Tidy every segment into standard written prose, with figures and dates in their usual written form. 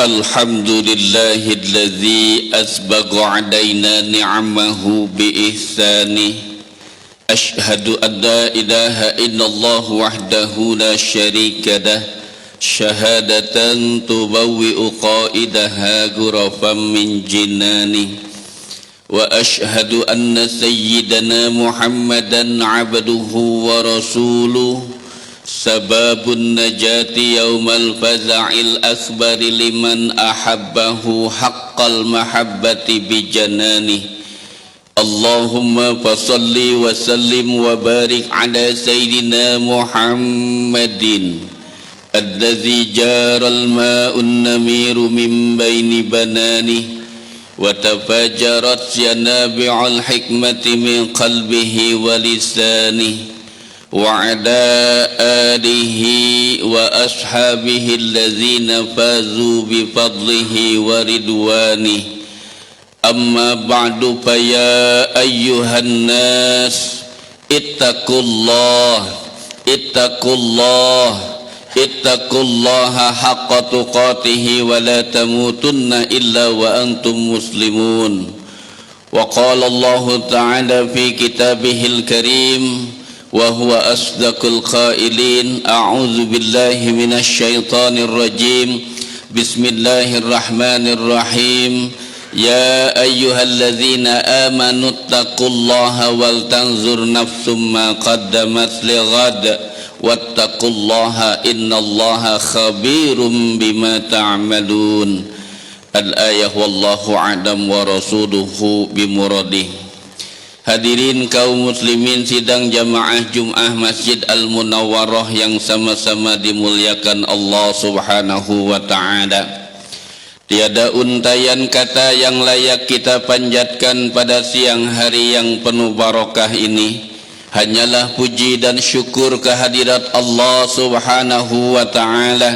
الحمد لله الذي أسبغ علينا نعمه بإحسانه أشهد أن لا إله إلا الله وحده لا شريك له شهادة تبوئ قائدها غرفا من جنانه وأشهد أن سيدنا محمدا عبده ورسوله سباب النجاة يوم الفزع الأكبر لمن أحبه حق المحبة بجنانه اللهم فصل وسلم وبارك على سيدنا محمد الذي جار الماء النمير من بين بنانه وتفجرت ينابع الحكمة من قلبه ولسانه وعلى آله وأصحابه الذين فازوا بفضله ورضوانه أما بعد فيا أيها الناس اتقوا الله اتقوا الله اتقوا الله حق تقاته ولا تموتن إلا وأنتم مسلمون وقال الله تعالى في كتابه الكريم وهو أصدق القائلين أعوذ بالله من الشيطان الرجيم بسم الله الرحمن الرحيم يا أيها الذين آمنوا اتقوا الله ولتنظر نفس ما قدمت لغد واتقوا الله إن الله خبير بما تعملون الآية والله أعلم ورسوله بمراده. Hadirin kaum muslimin sidang jamaah Jum'ah Masjid Al-Munawwarah yang sama-sama dimuliakan Allah subhanahu wa ta'ala. Tiada untayan kata yang layak kita panjatkan pada siang hari yang penuh barakah ini. Hanyalah puji dan syukur kehadirat Allah subhanahu wa ta'ala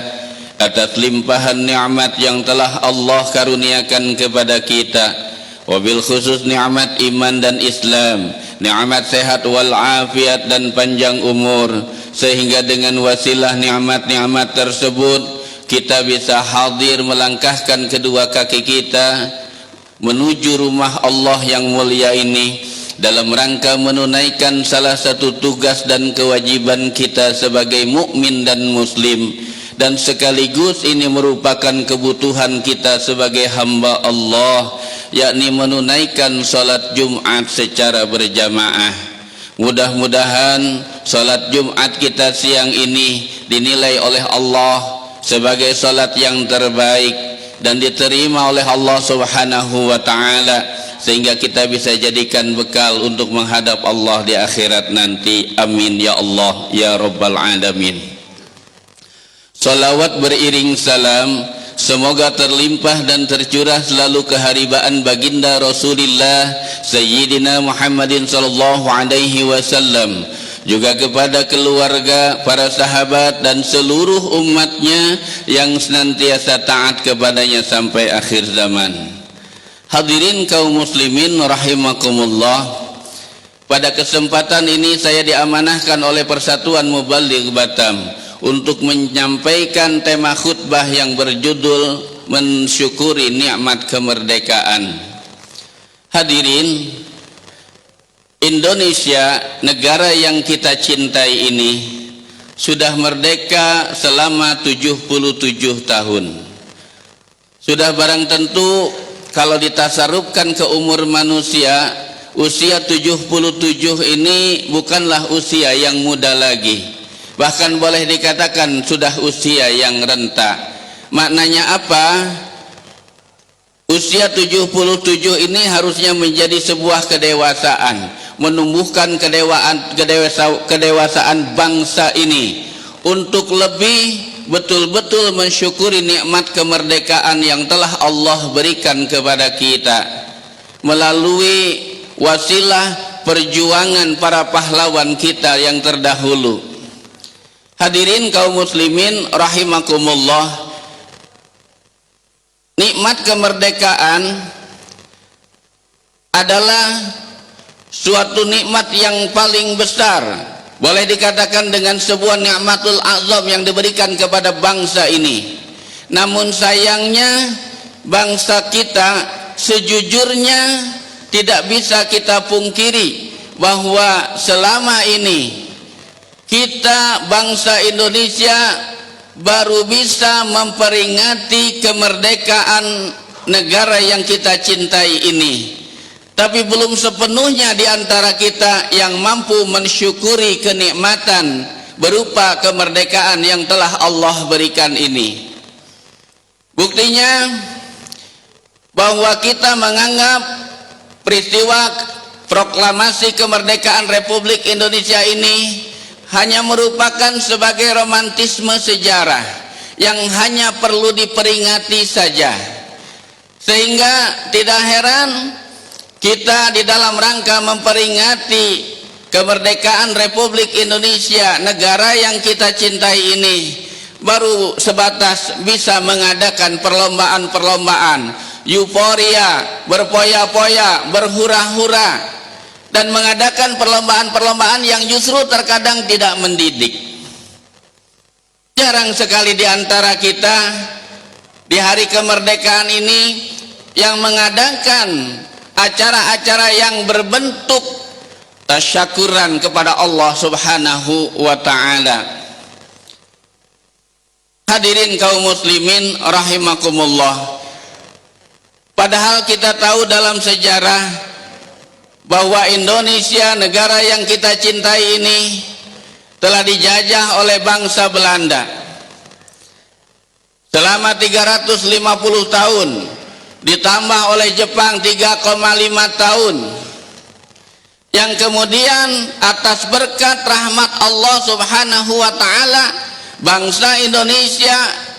atas limpahan nikmat yang telah Allah karuniakan kepada kita. Wabil khusus nikmat iman dan Islam, nikmat sehat wal afiat dan panjang umur, sehingga dengan wasilah nikmat-nikmat tersebut kita bisa hadir melangkahkan kedua kaki kita menuju rumah Allah yang mulia ini dalam rangka menunaikan salah satu tugas dan kewajiban kita sebagai mukmin dan muslim, dan sekaligus ini merupakan kebutuhan kita sebagai hamba Allah, yakni menunaikan salat Jumat secara berjamaah. Mudah-mudahan salat Jumat kita siang ini dinilai oleh Allah sebagai salat yang terbaik dan diterima oleh Allah subhanahu wa ta'ala, sehingga kita bisa jadikan bekal untuk menghadap Allah di akhirat nanti. Amin ya Allah ya rabbal alamin. Salawat beriring salam semoga terlimpah dan tercurah selalu keharibaan baginda Rasulullah Sayyidina Muhammadin sallallahu alaihi wasallam, juga kepada keluarga, para sahabat dan seluruh umatnya yang senantiasa taat kepadanya sampai akhir zaman. Hadirin kaum muslimin rahimakumullah, pada kesempatan ini saya diamanahkan oleh Persatuan Mubaligh Batam untuk menyampaikan tema khutbah yang berjudul mensyukuri nikmat kemerdekaan. Hadirin, Indonesia, negara yang kita cintai ini sudah merdeka selama 77 tahun. Sudah barang tentu kalau ditasarufkan ke umur manusia, usia 77 ini bukanlah usia yang muda lagi. Bahkan boleh dikatakan sudah usia yang renta. Maknanya apa? Usia 77 ini harusnya menjadi sebuah kedewasaan, menumbuhkan kedewasaan bangsa ini untuk lebih betul-betul mensyukuri nikmat kemerdekaan yang telah Allah berikan kepada kita melalui wasilah perjuangan para pahlawan kita yang terdahulu. Hadirin kaum muslimin rahimakumullah, nikmat kemerdekaan adalah suatu nikmat yang paling besar, boleh dikatakan dengan sebuah nikmatul azam yang diberikan kepada bangsa ini. Namun sayangnya bangsa kita sejujurnya tidak bisa kita pungkiri bahwa selama ini kita bangsa Indonesia baru bisa memperingati kemerdekaan negara yang kita cintai ini, tapi belum sepenuhnya di antara kita yang mampu mensyukuri kenikmatan berupa kemerdekaan yang telah Allah berikan ini. Buktinya bahwa kita menganggap peristiwa proklamasi kemerdekaan Republik Indonesia ini hanya merupakan sebagai romantisme sejarah yang hanya perlu diperingati saja. Sehingga tidak heran kita di dalam rangka memperingati kemerdekaan Republik Indonesia, negara yang kita cintai ini, baru sebatas bisa mengadakan perlombaan-perlombaan, euforia, berpoya-poya, berhura-hura, dan mengadakan perlombaan-perlombaan yang justru terkadang tidak mendidik. Jarang sekali di antara kita di hari kemerdekaan ini yang mengadakan acara-acara yang berbentuk tasyakuran kepada Allah Subhanahu wa ta'ala. Hadirin kaum muslimin rahimakumullah, padahal kita tahu dalam sejarah bahwa Indonesia, negara yang kita cintai ini, telah dijajah oleh bangsa Belanda selama 350 tahun, ditambah oleh Jepang 3,5 tahun, yang kemudian atas berkat rahmat Allah Subhanahu wa ta'ala, bangsa Indonesia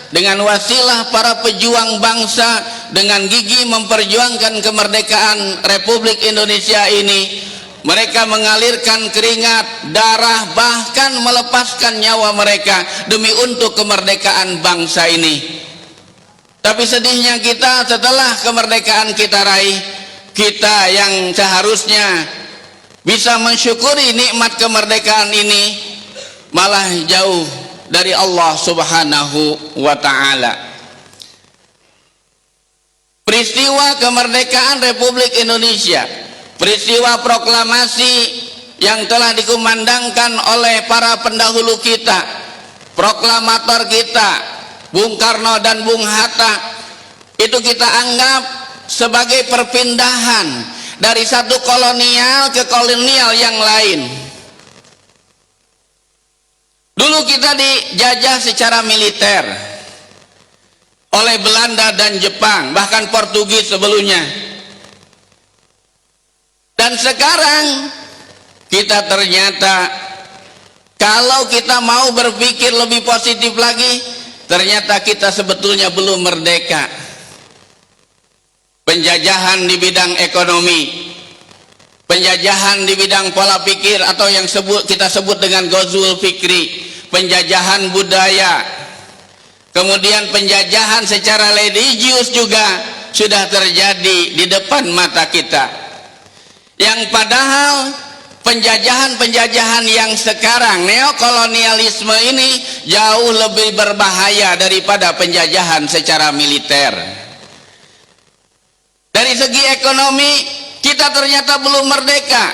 dengan wasilah para pejuang bangsa dengan gigih memperjuangkan kemerdekaan Republik Indonesia ini, mereka mengalirkan keringat, darah, bahkan melepaskan nyawa mereka demi untuk kemerdekaan bangsa ini. Tapi sedihnya kita, setelah kemerdekaan kita raih, kita yang seharusnya bisa mensyukuri nikmat kemerdekaan ini malah jauh dari Allah Subhanahu wa ta'ala. Peristiwa kemerdekaan Republik Indonesia, peristiwa proklamasi yang telah dikumandangkan oleh para pendahulu kita, proklamator kita, Bung Karno dan Bung Hatta, itu kita anggap sebagai perpindahan dari satu kolonial ke kolonial yang lain. Dulu kita dijajah secara militer oleh Belanda dan Jepang, bahkan Portugis sebelumnya. Dan sekarang kita ternyata, kalau kita mau berpikir lebih positif lagi, ternyata kita sebetulnya belum merdeka. Penjajahan di bidang ekonomi, penjajahan di bidang pola pikir atau yang kita sebut dengan Ghazwul Fikri, penjajahan budaya, kemudian penjajahan secara religius juga sudah terjadi di depan mata kita, yang padahal penjajahan-penjajahan yang sekarang, neokolonialisme ini, jauh lebih berbahaya daripada penjajahan secara militer. Dari segi ekonomi kita ternyata belum merdeka.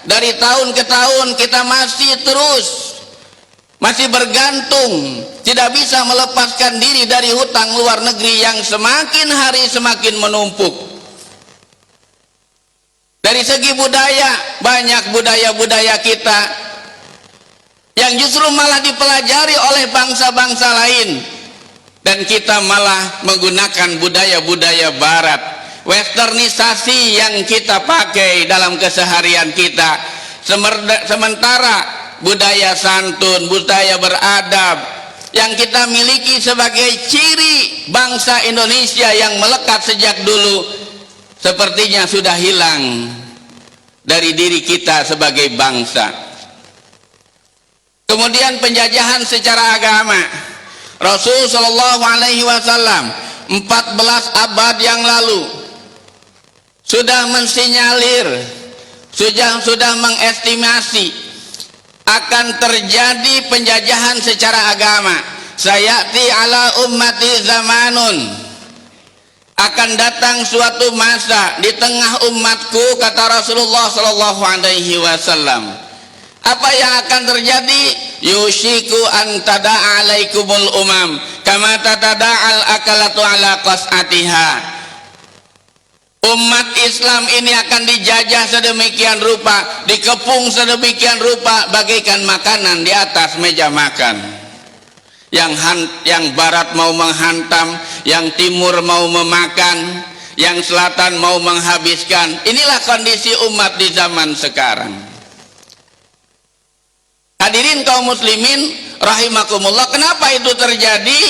Dari tahun ke tahun kita masih bergantung, tidak bisa melepaskan diri dari hutang luar negeri yang semakin hari semakin menumpuk. Dari segi budaya, banyak budaya-budaya kita yang justru malah dipelajari oleh bangsa-bangsa lain, dan kita malah menggunakan budaya-budaya barat, westernisasi yang kita pakai dalam keseharian kita. Sementara budaya santun, budaya beradab yang kita miliki sebagai ciri bangsa Indonesia yang melekat sejak dulu, sepertinya sudah hilang dari diri kita sebagai bangsa. Kemudian penjajahan secara agama, Rasul Shallallahu Alaihi Wasallam 14 abad yang lalu sudah mensinyalir, sudah mengestimasi akan terjadi penjajahan secara agama sayati ala ummati zamanun, akan datang suatu masa di tengah umatku, kata Rasulullah sallallahu alaihi wasallam. Apa yang akan terjadi? Yushiku an tada'a alaikumul umam kama tatada'al akalatu ala qas'atiha. Umat Islam ini akan dijajah sedemikian rupa, dikepung sedemikian rupa bagaikan makanan di atas meja makan. Yang barat mau menghantam, yang timur mau memakan, yang selatan mau menghabiskan. Inilah kondisi umat di zaman sekarang. Hadirin kaum muslimin rahimakumullah, kenapa itu terjadi?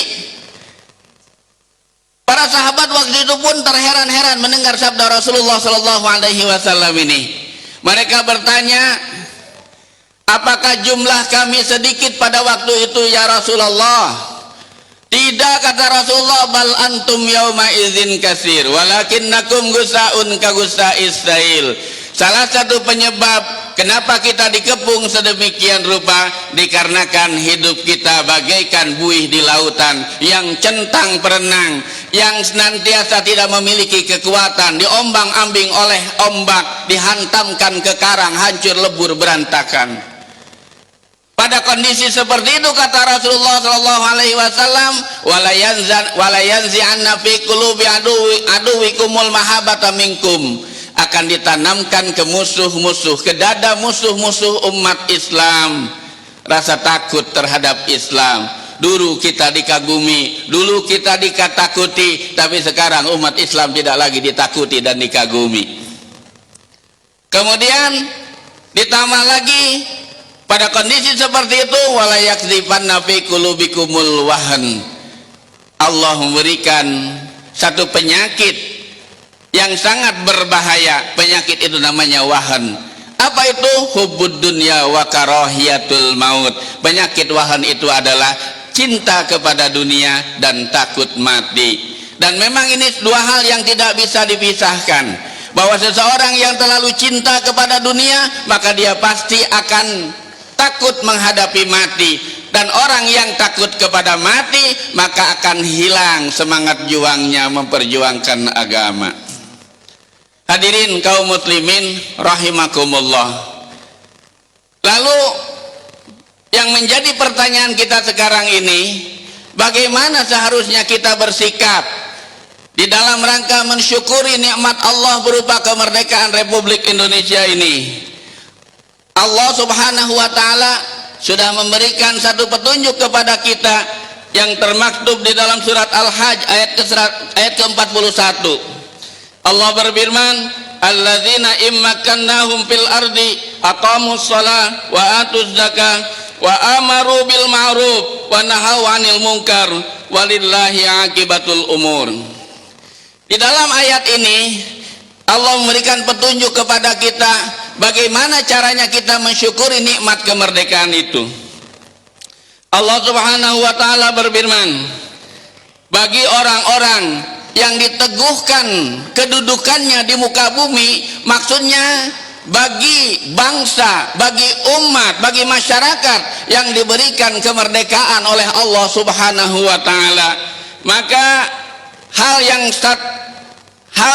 Para sahabat waktu itu pun terheran-heran mendengar sabda Rasulullah sallallahu alaihi wasallam ini. Mereka bertanya, apakah jumlah kami sedikit pada waktu itu ya Rasulullah? Tidak, kata Rasulullah, bal antum yauma idzin katsir walakinnakum gusaun ka gusais sail. Salah satu penyebab kenapa kita dikepung sedemikian rupa dikarenakan hidup kita bagaikan buih di lautan yang centang perenang, yang senantiasa tidak memiliki kekuatan, diombang-ambing oleh ombak, dihantamkan ke karang, hancur lebur berantakan. Pada kondisi seperti itu, kata Rasulullah sallallahu alaihi wasallam, wala yanzi'anna fi qulubi aduwikumul mahabbata minkum, akan ditanamkan ke musuh-musuh, ke dada musuh-musuh umat Islam, rasa takut terhadap Islam. Dulu kita dikagumi, dulu kita dikatakuti, tapi sekarang umat Islam tidak lagi ditakuti dan dikagumi. Kemudian ditambah lagi, pada kondisi seperti itu, wala yakdzifanna fi qulubikumul wahan, Allah memberikan satu penyakit yang sangat berbahaya. Penyakit itu namanya wahan. Apa itu? Hubbud dunya wa karahiyatul maut. Penyakit wahan itu adalah cinta kepada dunia dan takut mati. Dan memang ini dua hal yang tidak bisa dipisahkan. Bahwa seseorang yang terlalu cinta kepada dunia, maka dia pasti akan takut menghadapi mati. Dan orang yang takut kepada mati, maka akan hilang semangat juangnya memperjuangkan agama. Hadirin kaum muslimin rahimakumullah. Lalu yang menjadi pertanyaan kita sekarang ini, bagaimana seharusnya kita bersikap di dalam rangka mensyukuri nikmat Allah berupa kemerdekaan Republik Indonesia ini? Allah Subhanahu wa taala sudah memberikan satu petunjuk kepada kita yang termaktub di dalam surat Al-Hajj ayat ke-41. Allah berfirman, alladzina immakannahum fil ardi aqamus shalah wa atuz zakah wa amaru bil ma'ruf wa nahaw 'anil munkar walillahi 'aqibatul umur. Di dalam ayat ini Allah memberikan petunjuk kepada kita bagaimana caranya kita mensyukuri nikmat kemerdekaan itu. Allah Subhanahu wa taala berfirman, bagi orang-orang yang diteguhkan kedudukannya di muka bumi, maksudnya bagi bangsa, bagi umat, bagi masyarakat yang diberikan kemerdekaan oleh Allah Subhanahu wa taala, maka hal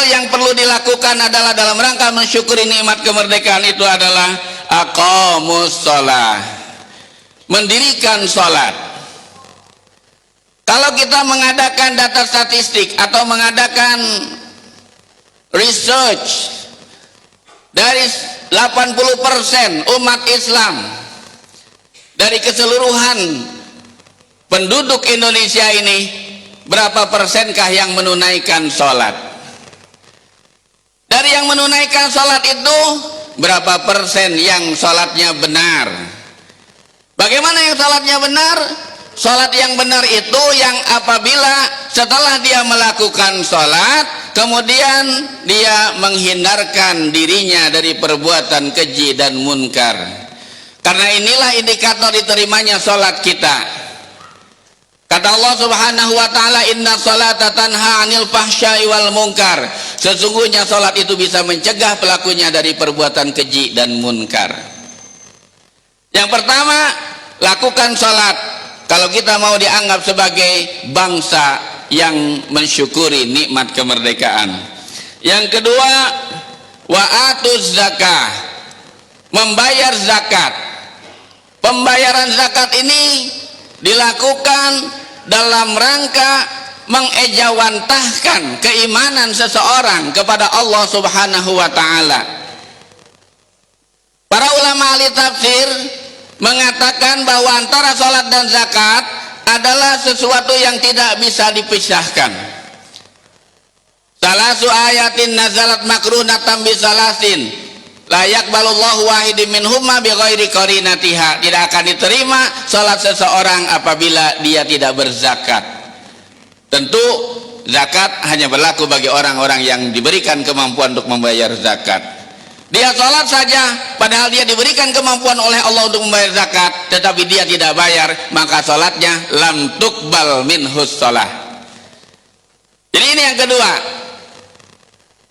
yang perlu dilakukan adalah dalam rangka mensyukuri nikmat kemerdekaan itu adalah aqamus shalah, mendirikan salat. Kalau kita mengadakan data statistik atau mengadakan research, dari 80% umat Islam dari keseluruhan penduduk Indonesia ini, berapa persenkah yang menunaikan sholat? Dari yang menunaikan sholat itu, berapa persen yang sholatnya benar? Bagaimana yang sholatnya benar? Sholat yang benar itu yang apabila setelah dia melakukan sholat, kemudian dia menghindarkan dirinya dari perbuatan keji dan munkar. Karena inilah indikator diterimanya sholat kita. Kata Allah Subhanahu wa taala, inna sholata tanha 'anil fahsya'i wal munkar. Sesungguhnya sholat itu bisa mencegah pelakunya dari perbuatan keji dan munkar. Yang pertama, lakukan sholat. kalau kita mau dianggap sebagai bangsa yang mensyukuri nikmat kemerdekaan. Yang kedua, wa atuz zakah, membayar zakat. Pembayaran zakat ini dilakukan dalam rangka mengejawantahkan keimanan seseorang kepada Allah Subhanahu wa taala. Para ulama ahli tafsir mengatakan bahwa antara salat dan zakat adalah sesuatu yang tidak bisa dipisahkan. Salasu ayatin nazalat makrunatan bisalasin, la yaqbalullahu wahidin minhumma bighairi qarinatiha. Tidak akan diterima salat seseorang apabila dia tidak berzakat. Tentu zakat hanya berlaku bagi orang-orang yang diberikan kemampuan untuk membayar zakat. Dia sholat saja padahal dia diberikan kemampuan oleh Allah untuk membayar zakat, tetapi dia tidak bayar, maka sholatnya lam tuqbal minhus sholah. Jadi ini yang kedua,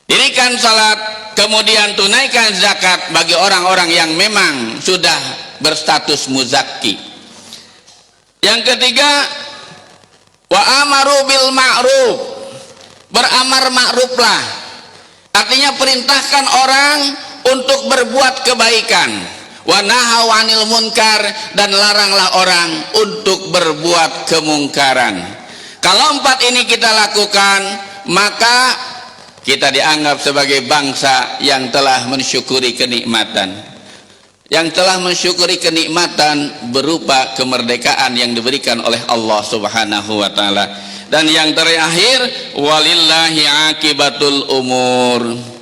dirikan sholat kemudian tunaikan zakat bagi orang-orang yang memang sudah berstatus muzakki. Yang ketiga, wa amaru bil ma'ruf, beramar ma'ruflah, artinya perintahkan orang untuk berbuat kebaikan. Wa nahaw 'anil munkar, dan laranglah orang untuk berbuat kemungkaran. Kalau empat ini kita lakukan, maka kita dianggap sebagai bangsa yang telah mensyukuri kenikmatan. Yang telah mensyukuri kenikmatan berupa kemerdekaan yang diberikan oleh Allah Subhanahu wa taala. Dan yang terakhir, walillahi akibatul umur.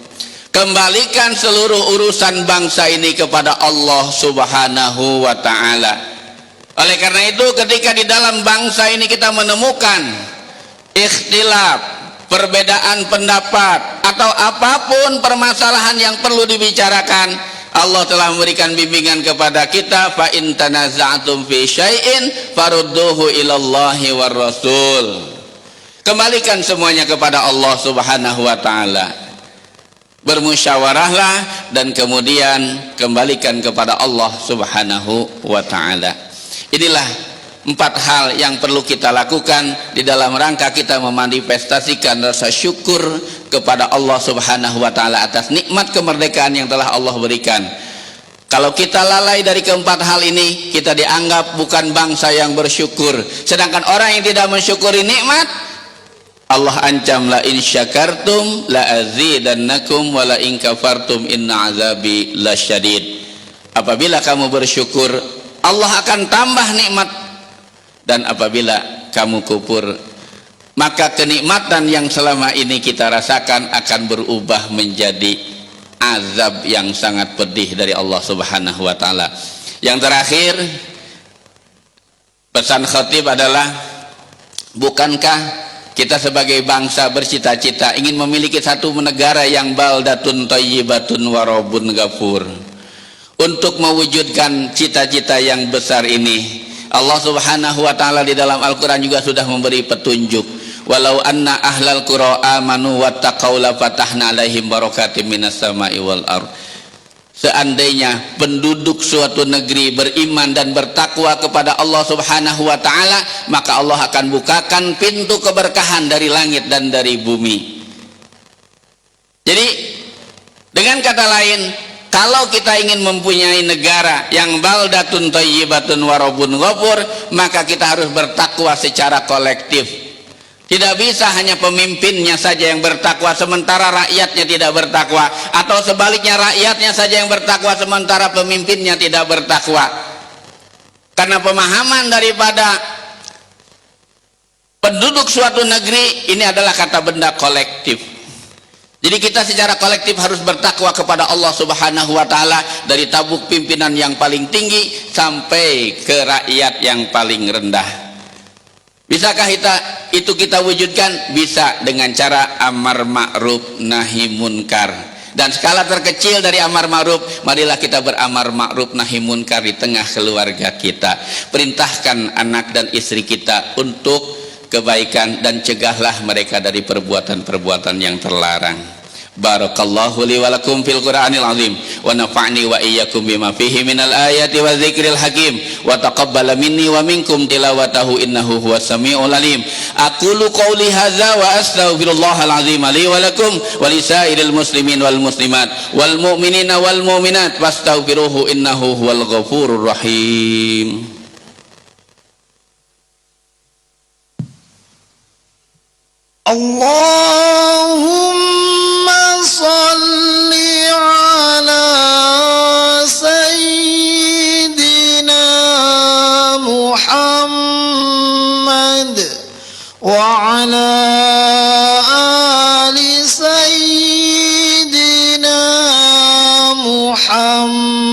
Kembalikan seluruh urusan bangsa ini kepada Allah Subhanahu wa ta'ala. Oleh karena itu, ketika di dalam bangsa ini kita menemukan ikhtilaf, perbedaan pendapat, atau apapun permasalahan yang perlu dibicarakan, Allah telah memberikan bimbingan kepada kita, fa in tanaza'tum fi syai'in farudduhu ilallahi war rasul. Kembalikan semuanya kepada Allah Subhanahu wa ta'ala. Bermusyawarahlah dan kemudian kembalikan kepada Allah Subhanahu wa ta'ala. Inilah empat hal yang perlu kita lakukan di dalam rangka kita memanifestasikan rasa syukur kepada Allah Subhanahu wa ta'ala atas nikmat kemerdekaan yang telah Allah berikan. Kalau kita lalai dari keempat hal ini, kita dianggap bukan bangsa yang bersyukur. Sedangkan orang yang tidak mensyukuri nikmat, Allah ancam, la in syakartum la azidannakum wa la in kafartum inna azabi lasyadid. Apabila kamu bersyukur, Allah akan tambah nikmat, dan apabila kamu kufur, maka kenikmatan yang selama ini kita rasakan akan berubah menjadi azab yang sangat pedih dari Allah Subhanahu wa taala. Yang terakhir, pesan khatib adalah, bukankah kita sebagai bangsa bercita-cita ingin memiliki satu negara yang baldatun thayyibatun warabun ghafur? Untuk mewujudkan cita-cita yang besar ini, Allah Subhanahu wa taala di dalam Al-Qur'an juga sudah memberi petunjuk. Walau anna ahlal qura amanu wattaqau la fatahna alaihim barakatim minas sama'i wal ardh. Seandainya penduduk suatu negeri beriman dan bertakwa kepada Allah Subhanahu wa ta'ala, maka Allah akan bukakan pintu keberkahan dari langit dan dari bumi. Jadi dengan kata lain, kalau kita ingin mempunyai negara yang baldatun thayyibatun warabun ghafur, maka kita harus bertakwa secara kolektif. Tidak bisa hanya pemimpinnya saja yang bertakwa sementara rakyatnya tidak bertakwa, atau sebaliknya rakyatnya saja yang bertakwa sementara pemimpinnya tidak bertakwa. Karena pemahaman daripada penduduk suatu negeri ini adalah kata benda kolektif. Jadi kita secara kolektif harus bertakwa kepada Allah Subhanahu wa ta'ala, dari tabuk pimpinan yang paling tinggi sampai ke rakyat yang paling rendah. Bisakah itu kita wujudkan? Bisa, dengan cara amar ma'ruf nahi munkar. Dan skala terkecil dari amar ma'ruf, marilah kita beramar ma'ruf nahi munkar di tengah keluarga kita. Perintahkan anak dan istri kita untuk kebaikan dan cegahlah mereka dari perbuatan-perbuatan yang terlarang. Barakallahu li wa lakum fil Qur'anil azim wa nafa'ni wa iyyakum bima fihi minal ayati wa dzikril hakim wa taqabbala minni wa minkum tilawatahu innahu huwas samiul alim. Aqulu qouli hadza wa astaghfirullahal azim li wa lakum wa lisairil muslimin wal muslimat wal mu'minina wal mu'minat fastaghfiruhu innahu huwal ghafurur rahim. Allahumma salli ala Sayyidina Muhammad wa ala ali Sayyidina Muhammad.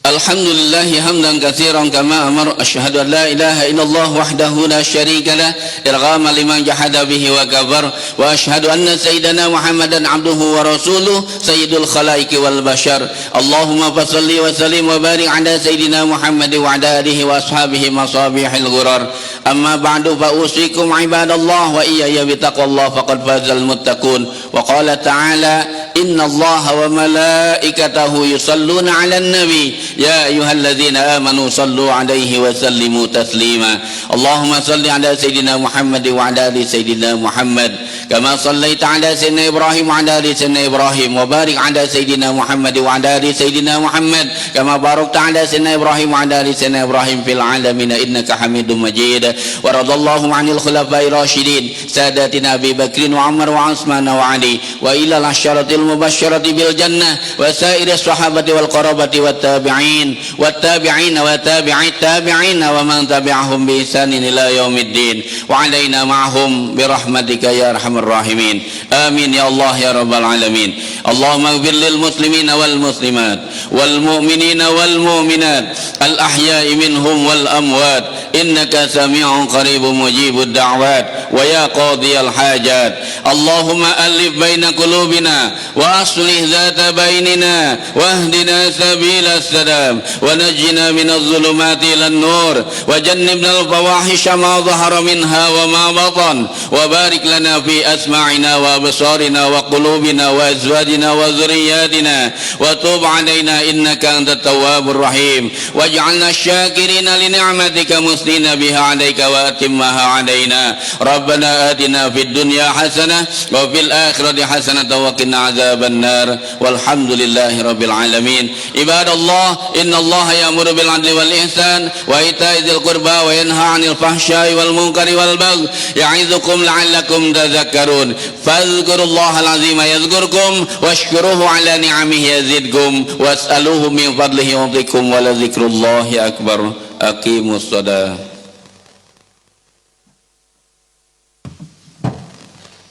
Alhamdulillahi hamdan katsiran kama amar. Asyhadu an la ilaha illallah wahdahu la syarika lah irghama liman jahada bihi wa kafar. Wa asyhadu anna sayyidana Muhammadan abduhu wa rasuluh sayyidul khalaiqi wal bashar. Allahumma fassalli wa sallim wa barik ala sayyidina Muhammad wa ala alihi wa ashabihi masabihil ghurar. Amma ba'du fa usikum ibadallah wa iyaya bitaqwallah faqad fazal muttaqun. Wa qala ta'ala inna allaha wa malaikatahu yusalluna 'alan nabi ya ayyuhalladzina amanu sallu 'alaihi wa sallimu taslima. Allahumma salli 'ala sayyidina Muhammad wa 'ala ali sayyidina Muhammad kama sallaita 'ala sayyidina Ibrahim wa 'ala ali sayyidina Ibrahim wa barik 'ala sayyidina Muhammad wa 'ala ali sayyidina Muhammad kama barakta 'ala sayyidina Ibrahim wa 'ala ali sayyidina Ibrahim fil 'alamin innaka Hamidum Majid. Wa radallahu 'anil khulafa'ir rasyidin sadatina Abi Bakrin wa Umar wa Utsman wa Ali wa ilal asyaratil mubasysyarati bil jannah wa sa'iris sahabati wal qarabati wat tabi'in wat tabi'in wa tabi'it tabi'in wa man tabi'ahum bi ihsanin ila yaumiddin wa alaina ma'hum bi rahmatika ya arhamar rahimin. Amin ya Allah ya rabbal alamin. Allahumma ighfir lil muslimina wal muslimat wal mu'minina wal mu'minat al ahya'i minhum wal amwat innaka sami'un qaribun mujibud da'wat wa ya qadiyal hajat. Allahumma alif baina qulubina wa aslih dhata bainina wahdina sabilas salam wa najjina minadh dhulumati ilan nur wa jannibna al fawahisha ma dhahara minha wa ma batan wa barik lana fi asma'ina wa absarina wa qulubina wa azwajina wa dhurriyyatina wa tub 'alaina innaka antat tawwabur rahim waj'alna syakirina li ni'matika musnina biha 'alaika wa atimmaha 'alaina. Rabbana atina fid dunya hasanah wa fil akhirati hasanah wa qina adzaban nar walhamdulillahi rabbil alamin. Ibadallah innallaha ya'muru bil 'adli wal ihsan wa ita'i dzil qurba wa yanha 'anil fahsya'i wal munkari wal baghi ya'idzukum la'allakum tadhakkarun. Fadhkurullahal 'azima yadhkurkum washkuruhu 'ala ni'amihi yazidkum was'aluhu min fadlihi yu'tikum wa la dzikrullahi akbar. Aqimus shalah.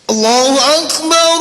Allahu akbar.